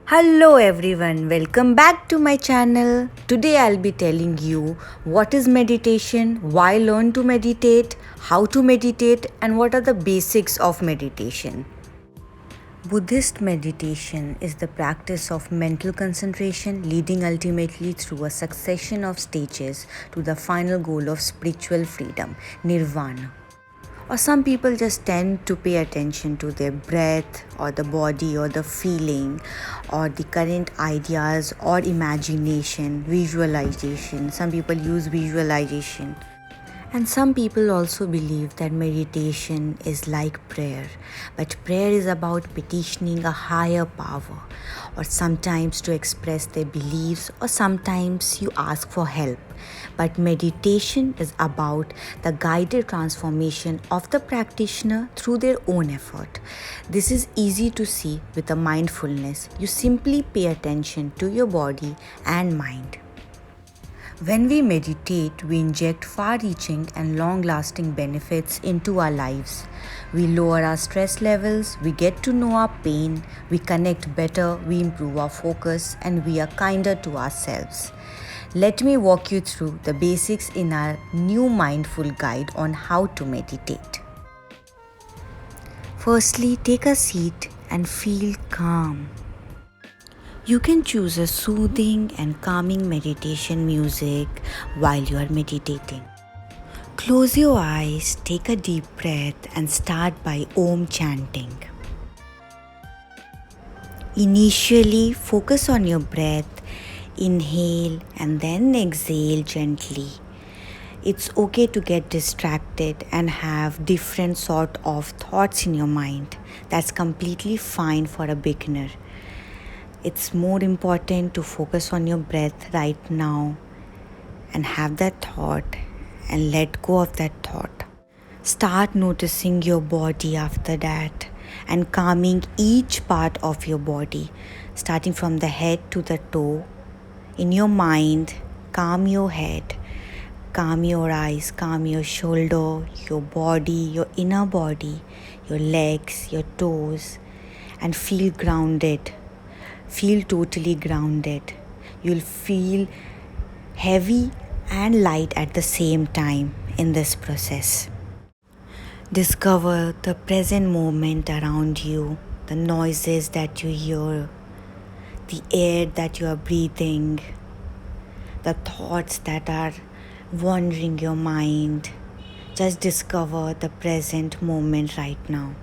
Hello everyone, welcome back to my channel. Today I'll be telling you what is meditation, why learn to meditate, how to meditate, and what are the basics of meditation. Buddhist meditation is the practice of mental concentration leading ultimately through a succession of stages to the final goal of spiritual freedom, nirvana. Or some people just tend to pay attention to their breath or the body or the feeling or the current ideas or imagination, visualization. Some people use visualization. And some people also believe that meditation is like prayer, but prayer is about petitioning a higher power, or sometimes to express their beliefs, or sometimes you ask for help. But meditation is about the guided transformation of the practitioner through their own effort. This is easy to see with the mindfulness. You simply pay attention to your body and mind. When we meditate, we inject far reaching and long lasting benefits into our lives. We lower our stress levels, we get to know our pain, we connect better, we improve our focus, and we are kinder to ourselves. Let me walk you through the basics in our new mindful guide on how to meditate. Firstly, take a seat and feel calm. You can choose a soothing and calming meditation music while you are meditating. Close your eyes, take a deep breath, and start by Om chanting. Initially, focus on your breath, inhale and then exhale gently. It's okay to get distracted and have different sort of thoughts in your mind. That's completely fine for a beginner. It's more important to focus on your breath right now and have that thought and let go of that thought. Start noticing your body after that and calming each part of your body, starting from the head to the toe. In your mind, calm your head, calm your eyes, calm your shoulder, your body, your inner body, your legs, your toes, and feel grounded. Feel totally grounded. You'll feel heavy and light at the same time in this process. Discover the present moment around you, the noises that you hear, the air that you are breathing, the thoughts that are wandering your mind. Just discover the present moment right now.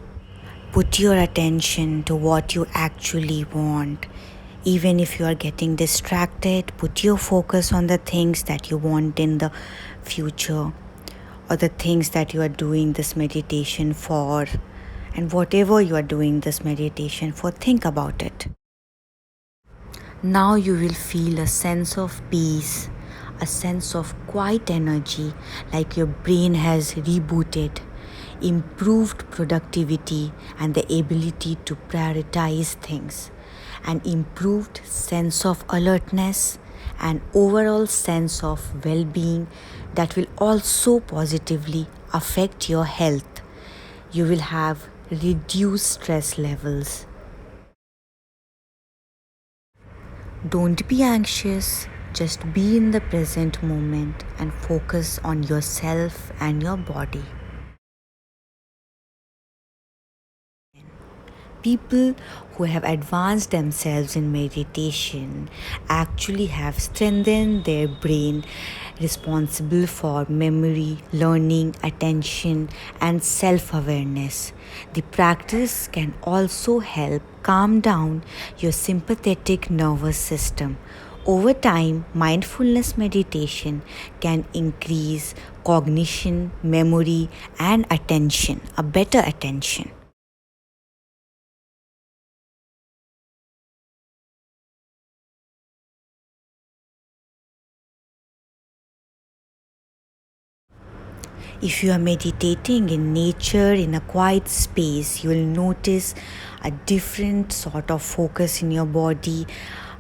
Put your attention to what you actually want. Even if you are getting distracted, put your focus on the things that you want in the future or the things that you are doing this meditation for. And whatever you are doing this meditation for, think about it. Now you will feel a sense of peace, a sense of quiet energy, like your brain has rebooted, improved productivity and the ability to prioritize things, an improved sense of alertness and overall sense of well-being that will also positively affect your health. You will have reduced stress levels. Don't be anxious, just be in the present moment and focus on yourself and your body. People who have advanced themselves in meditation actually have strengthened their brain responsible for memory, learning, attention, and self awareness. The practice can also help calm down your sympathetic nervous system. Over time, mindfulness meditation can increase cognition, memory, and attention, a better attention. If you are meditating in nature, in a quiet space, you will notice a different sort of focus in your body,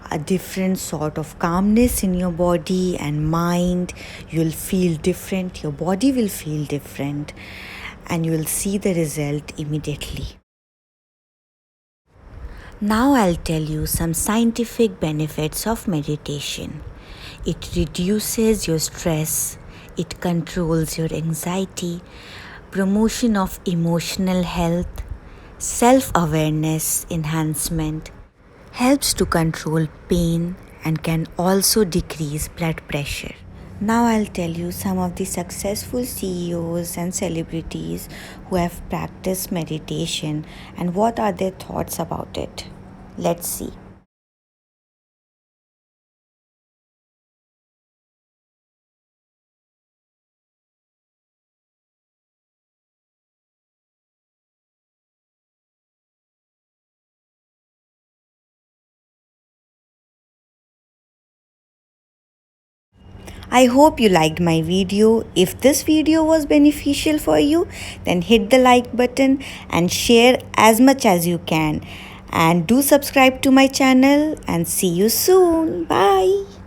a different sort of calmness in your body and mind. You will feel different, your body will feel different, and you will see the result immediately. Now I'll tell you some scientific benefits of meditation. It reduces your stress, it controls your anxiety, promotion of emotional health, self-awareness enhancement, helps to control pain and can also decrease blood pressure. Now I'll tell you some of the successful CEOs and celebrities who have practiced meditation and what are their thoughts about it. Let's see. I hope you liked my video. If this video was beneficial for you, then hit the like button and share as much as you can. And do subscribe to my channel and see you soon. Bye.